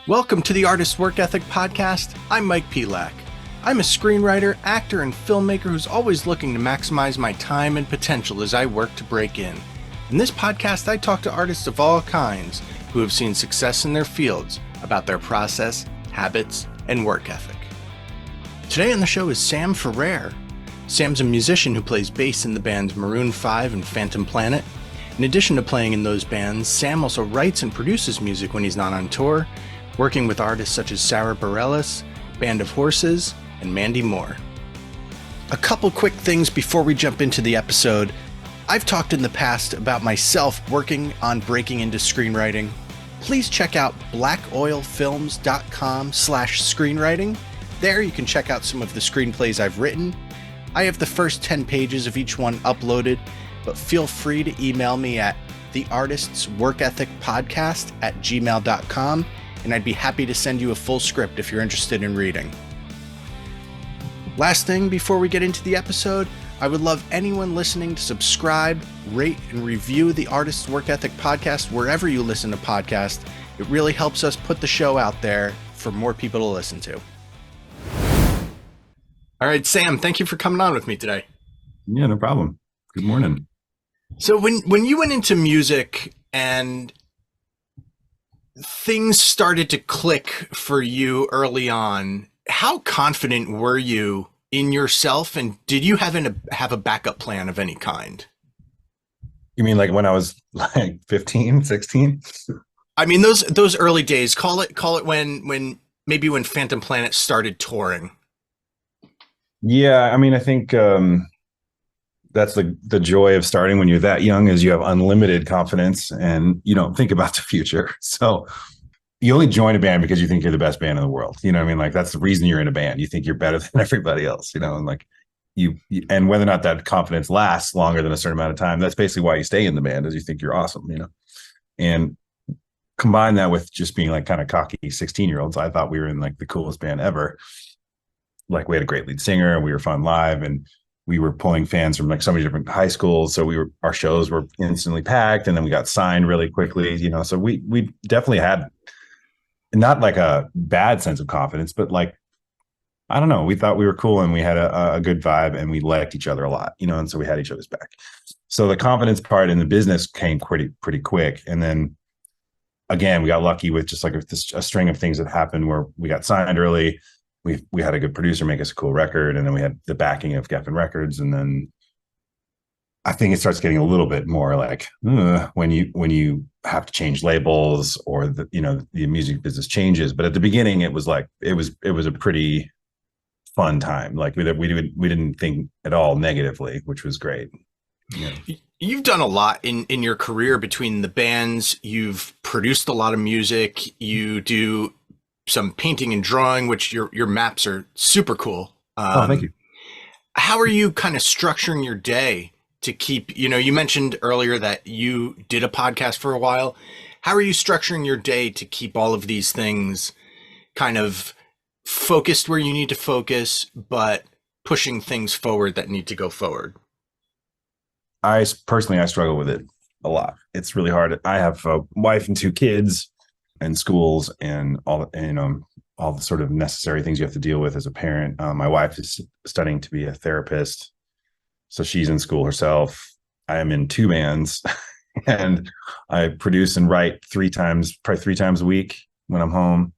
Welcome to the Artist Work Ethic Podcast. I'm Mike Pelak. I'm a screenwriter, actor, and filmmaker who's always looking to maximize my time and potential as I work to break in. In this podcast, I talk to artists of all kinds who have seen success in their fields about their process, habits, and work ethic. Today on the show is Sam Farrar. Sam's a musician who plays bass in the bands Maroon 5 and Phantom Planet. In addition to playing in those bands, Sam also writes and produces music when he's not on tour, working with artists such as Sara Bareilles, Band of Horses, and Mandy Moore. A couple quick things before we jump into the episode. I've talked in the past about myself working on breaking into screenwriting. Please check out blackoilfilms.com/screenwriting. There you can check out some of the screenplays I've written. I have the first 10 pages of each one uploaded, but feel free to email me at theartistsworkethicpodcast@gmail.com, and I'd be happy to send you a full script if you're interested in reading. Last thing before we get into the episode, I would love anyone listening to subscribe, rate, and review the Artists Work Ethic Podcast wherever you listen to podcasts. It really helps us put the show out there for more people to listen to. All right, Sam, thank you for coming on with me today. Yeah, no problem. Good morning. So when you went into music and things started to click for you early on, how confident were you in yourself, and did you have a backup plan of any kind? You mean like when I was like 15, 16? I mean those early days, call it when Phantom Planet started touring. Yeah, I mean, I think that's the joy of starting when you're that young, is you have unlimited confidence and you don't think about the future. So you only join a band because you think you're the best band in the world. You know what I mean? Like, that's the reason you're in a band. You think you're better than everybody else, you know, and like you and whether or not that confidence lasts longer than a certain amount of time, that's basically why you stay in the band, is you think you're awesome, you know. And combine that with just being like kind of cocky 16-year-olds. I thought we were in like the coolest band ever. Like, we had a great lead singer and we were fun live, and we were pulling fans from like so many different high schools. So our shows were instantly packed, and then we got signed really quickly, you know. So we definitely had not like a bad sense of confidence, but like, I don't know, we thought we were cool and we had a good vibe and we liked each other a lot, you know, and so we had each other's back. So the confidence part in the business came pretty quick. And then again, we got lucky with just like a string of things that happened where we got signed early. We had a good producer make us a cool record, and then we had the backing of Geffen Records. And then I think it starts getting a little bit more like when you have to change labels, or the music business changes. But at the beginning, it was like it was a pretty fun time. Like we didn't think at all negatively, which was great. Yeah. You've done a lot in your career between the bands. You've produced a lot of music. You do some painting and drawing, which your maps are super cool. Thank you. How are you kind of structuring your day to keep, you mentioned earlier that you did a podcast for a while. How are you structuring your day to keep all of these things kind of focused where you need to focus, but pushing things forward that need to go forward? I struggle with it a lot. It's really hard. I have a wife and 2 kids and schools and all the sort of necessary things you have to deal with as a parent. My wife is studying to be a therapist, so she's in school herself. I am in 2 bands and I produce and write probably 3 times a week when I'm home.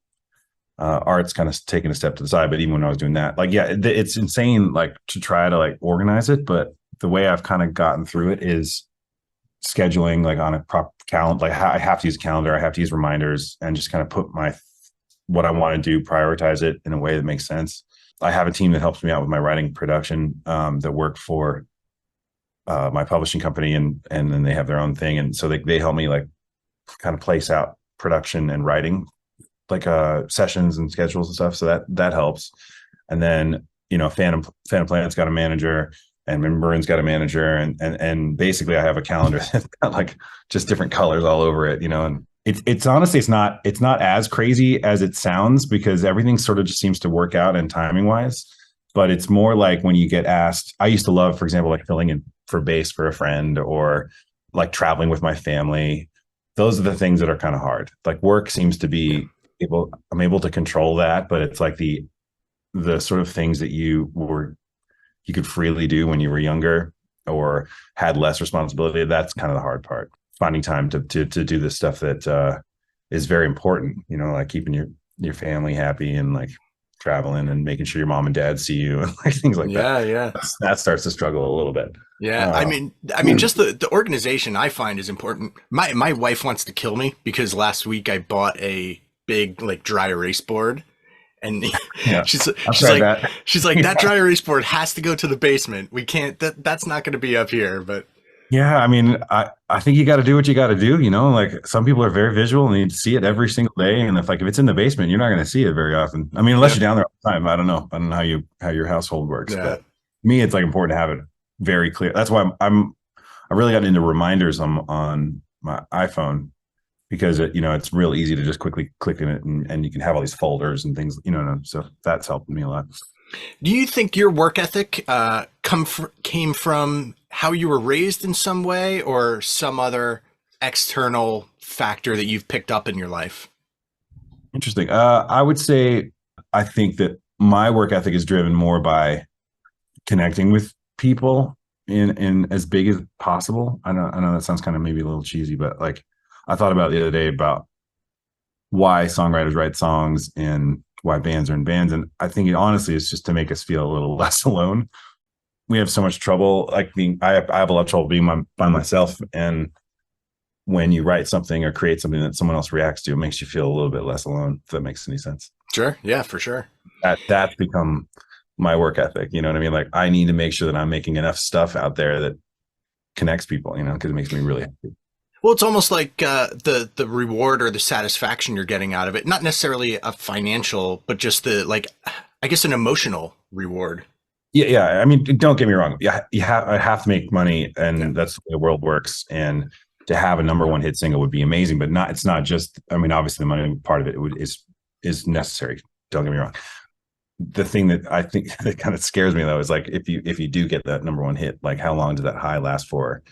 Art's kind of taking a step to the side, but even when I was doing that, like, yeah, it's insane, like, to try to like organize it. But the way I've kind of gotten through it is scheduling, like, on a proper calendar. Like, I have to use a calendar, I have to use reminders, and just kind of put what I want to do, prioritize it in a way that makes sense. I have a team that helps me out with my writing production, that work for my publishing company, and then they have their own thing, and so they help me like kind of place out production and writing, like sessions and schedules and stuff. So that helps. And then Phantom Planet's got a manager, and Maroon's got a manager, and basically I have a calendar that's got like just different colors all over it, and it's honestly, it's not as crazy as it sounds, because everything sort of just seems to work out and timing wise. But it's more like when you get asked, I used to love, for example, like filling in for bass for a friend, or like traveling with my family. Those are the things that are kind of hard. Like, work seems to be I'm able to control that, but it's like the sort of things that you could freely do when you were younger or had less responsibility. That's kind of the hard part. Finding time to do the stuff that is very important, like keeping your family happy and like traveling and making sure your mom and dad see you and like things like that. Yeah, yeah. That starts to struggle a little bit. Yeah, Uh, I mean, just the organization I find is important. My wife wants to kill me because last week I bought a big like dry erase board, and yeah, she's I've she's tried like that. she's like that Yeah. dry erase board has to go to the basement. We can't that's not going to be up here. But Yeah, I mean, I think you got to do what you got to do. Like some people are very visual and you see it every single day. And if it's in the basement, you're not going to see it very often. I mean, unless yeah, you're down there all the time. I don't know. I don't know how your household works, yeah, but me, it's like important to have it very clear. That's why I really got into reminders on my iPhone because it's real easy to just quickly click in it and you can have all these folders and things. So that's helped me a lot. do you think your work ethic came from how you were raised in some way or some other external factor that you've picked up in your life? Interesting. I would say I think that my work ethic is driven more by connecting with people in as big as possible. I know that sounds kind of maybe a little cheesy, but like I thought about the other day about why songwriters write songs and why bands are in bands. And I think honestly it's just to make us feel a little less alone. We have so much trouble like I have a lot of trouble being by myself. And when you write something or create something that someone else reacts to, it makes you feel a little bit less alone, if that makes any sense. Sure. Yeah, for sure. That's become my work ethic. You know what I mean? Like I need to make sure that I'm making enough stuff out there that connects people, because it makes me really happy. Well, it's almost like the reward or the satisfaction you're getting out of it, not necessarily a financial, but just the like, I guess, an emotional reward. Yeah, yeah. I mean, don't get me wrong. Yeah, I have to make money, Yeah, and that's the way the world works. And to have a number one hit single would be amazing, but not. It's not just. I mean, obviously, the money part of it is necessary. Don't get me wrong. The thing that I think that kind of scares me though is like if you do get that number one hit, like how long does that high last for?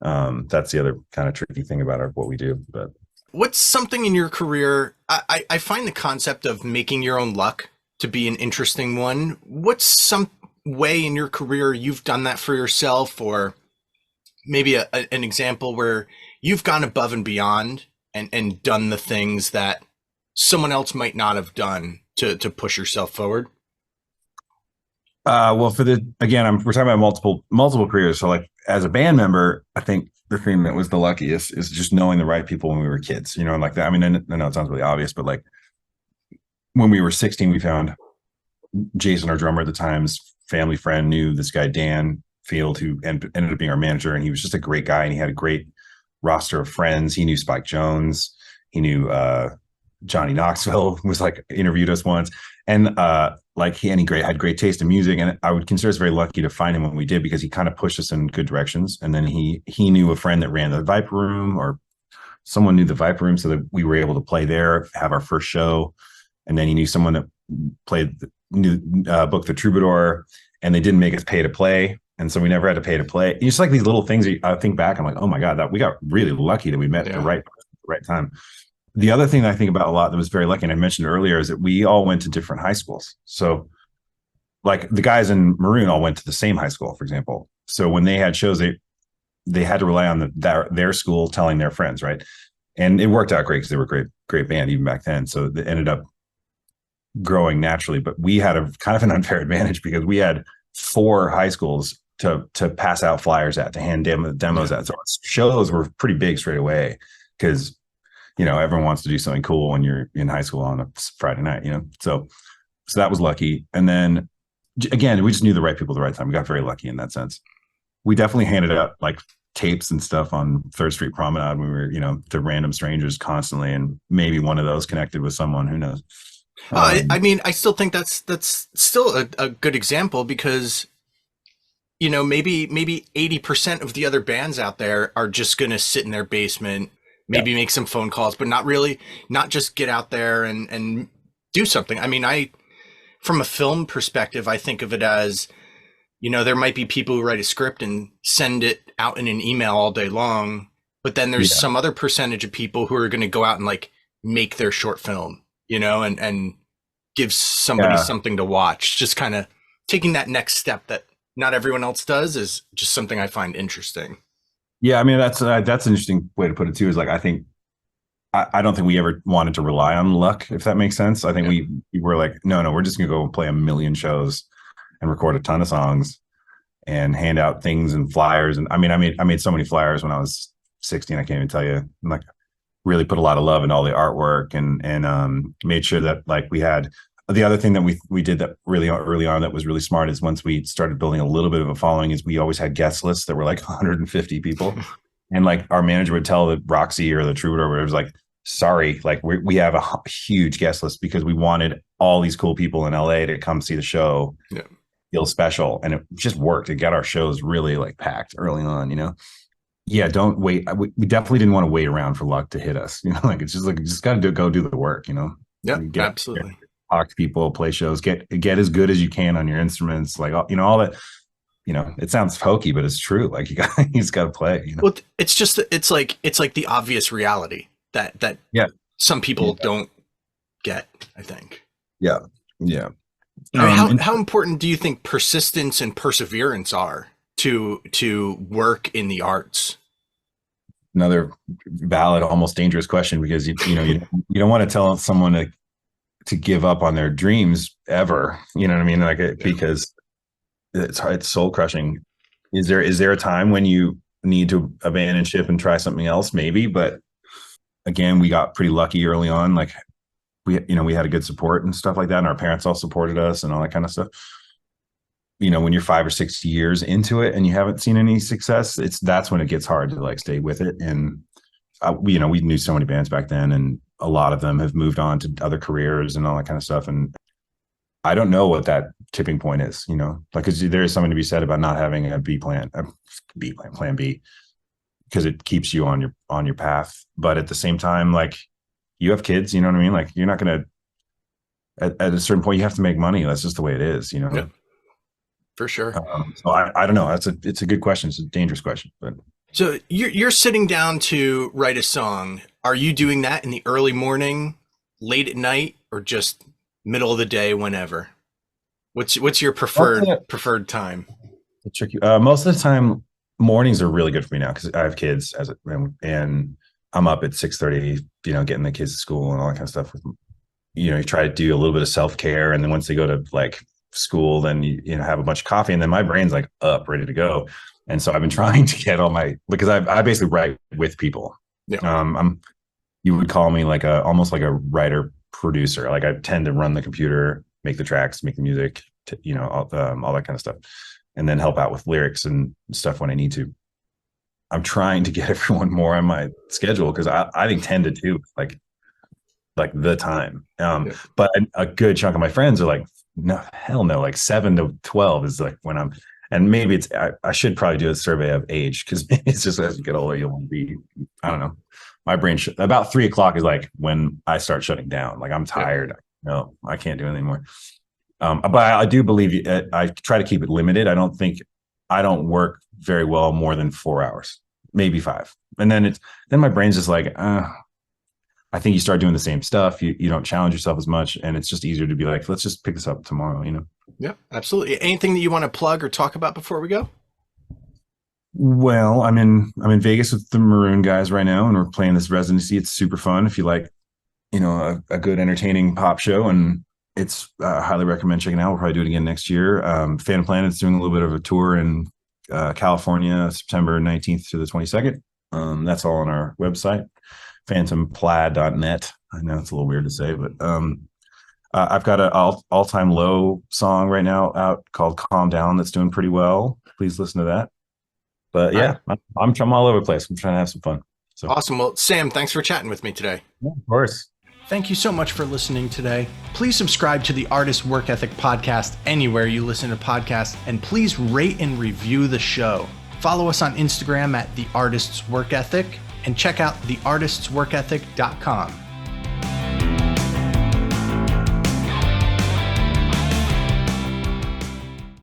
That's the other kind of tricky thing about what we do. But what's something in your career? I find the concept of making your own luck to be an interesting one. What's some way in your career you've done that for yourself, or maybe an example where you've gone above and beyond and done the things that someone else might not have done to push yourself forward? well, we're talking about multiple careers. So like as a band member, I think the thing that was the luckiest is just knowing the right people when we were kids, and like that. I mean, I know it sounds really obvious, but like when we were 16, we found Jason, our drummer at the time's family friend, knew this guy, Dan Field, who ended up being our manager. And he was just a great guy. And he had a great roster of friends. He knew Spike Jones. He knew Johnny Knoxville was like interviewed us once. And had great taste in music. And I would consider us very lucky to find him when we did, because he kind of pushed us in good directions. And then he knew a friend that ran the Viper Room, or someone knew the Viper Room, so that we were able to play there, have our first show. And then he knew someone that booked the Troubadour, and they didn't make us pay to play. And so we never had to pay to play. It's just like these little things I think back, I'm like, oh my God, that we got really lucky that we met at the right time. The other thing that I think about a lot that was very lucky, and I mentioned earlier, is that we all went to different high schools. So like the guys in Maroon all went to the same high school, for example. So when they had shows, they had to rely on their school telling their friends, right? And it worked out great because they were great band even back then. So they ended up growing naturally. But we had a kind of an unfair advantage because we had 4 high schools to pass out flyers at, to hand demos at. So shows were pretty big straight away because everyone wants to do something cool when you're in high school on a Friday night. So that was lucky. And then again, we just knew the right people at the right time. We got very lucky in that sense. We definitely handed out like tapes and stuff on Third Street Promenade when we were, to random strangers constantly, and maybe one of those connected with someone. Who knows? I mean, I still think that's still a good example because, maybe 80% of the other bands out there are just going to sit in their basement, maybe make some phone calls, but not just get out there and do something. I mean, from a film perspective, I think of it as, there might be people who write a script and send it out in an email all day long, but then there's some other percentage of people who are going to go out and like make their short film. and gives somebody something to watch. Just kind of taking that next step that not everyone else does is just something I find interesting. Yeah, I mean that's an interesting way to put it too. Is like I don't think we ever wanted to rely on luck, if that makes sense. I think we were like, no, we're just gonna go play a million shows and record a ton of songs and hand out things and flyers. And I made so many flyers when I was 16. I can't even tell you. I'm like, really put a lot of love into all the artwork and made sure that like we had. The other thing that we did that really early on that was really smart is once we started building a little bit of a following is we always had guest lists that were like 150 people. And like our manager would tell the Roxy or the Troubadour, whatever, it was like, sorry, like we have a huge guest list because we wanted all these cool people in LA to come see the show, feel special. And it just worked. It got our shows really like packed early on, Yeah, don't wait. We definitely didn't want to wait around for luck to hit us. Like it's just like, you just got to go do the work, Yeah, absolutely. Talk to people, play shows, get as good as you can on your instruments, like all that. It sounds hokey, but it's true. Like you just got to play. Well, it's like the obvious reality that some people don't get, I think. Yeah. How important do you think persistence and perseverance are to work in the arts? Another valid, almost dangerous question, because you don't want to tell someone to give up on their dreams ever. You know what I mean? Like because it's hard, it's soul crushing. Is there a time when you need to abandon ship and try something else? Maybe, but again, we got pretty lucky early on. Like we had a good support and stuff like that, and our parents all supported us and all that kind of stuff. When you're 5 or 6 years into it and you haven't seen any success, that's when it gets hard to like stay with it. And we knew so many bands back then, and a lot of them have moved on to other careers and all that kind of stuff. And I don't know what that tipping point is, like, cause there is something to be said about not having a plan B, because it keeps you on your path. But at the same time, like you have kids, you know what I mean? Like you're not going to, at a certain point, you have to make money. That's just the way it is, Yeah, for sure. So I don't know. It's a good question. It's a dangerous question, but. So you're sitting down to write a song. Are you doing that in the early morning, late at night, or just middle of the day, whenever? What's your preferred time? It's tricky. Most of the time, mornings are really good for me now because I have kids and I'm up at 6:30, getting the kids to school and all that kind of stuff. You try to do a little bit of self-care, and then once they go to like school, then you have a bunch of coffee, and then my brain's like up, ready to go. And so I've been trying to get because I basically write with people. Yeah. You would call me like almost like a writer producer. Like I tend to run the computer, make the tracks, make the music, all that kind of stuff, and then help out with lyrics and stuff when I need to. I'm trying to get everyone more on my schedule because I think 10 to 2 like the time. But a good chunk of my friends are like, no, hell no, like 7 to 12 is like when I'm. And maybe I should probably do a survey of age, because it's just as you get older, you'll want to be, I don't know. My brain, about 3 o'clock is like when I start shutting down. Like I'm tired. No, I can't do it anymore. But I do believe I try to keep it limited. I don't work very well more than 4 hours, maybe 5. And then my brain's just like, I think you start doing the same stuff. You don't challenge yourself as much, and it's just easier to be like, let's just pick this up tomorrow, Yeah, absolutely. Anything that you want to plug or talk about before we go? Well, I'm in Vegas with the Maroon guys right now, and we're playing this residency. It's super fun. If you like, a good entertaining pop show, and it's highly recommend checking it out. We'll probably do it again next year. Phantom Planet's doing a little bit of a tour in California, September 19th to the 22nd. That's all on our website, phantomplaid.net. I know it's a little weird to say, but I've got an all-time low song right now out called Calm Down that's doing pretty well. Please listen to that. But yeah, I'm all over the place. I'm trying to have some fun. So awesome. Well, Sam, thanks for chatting with me today. Yeah, of course. Thank you so much for listening today. Please subscribe to the Artist Work Ethic podcast anywhere you listen to podcasts, and please rate and review the show. Follow us on Instagram at The Artist's Work Ethic, and check out theartistsworkethic.com.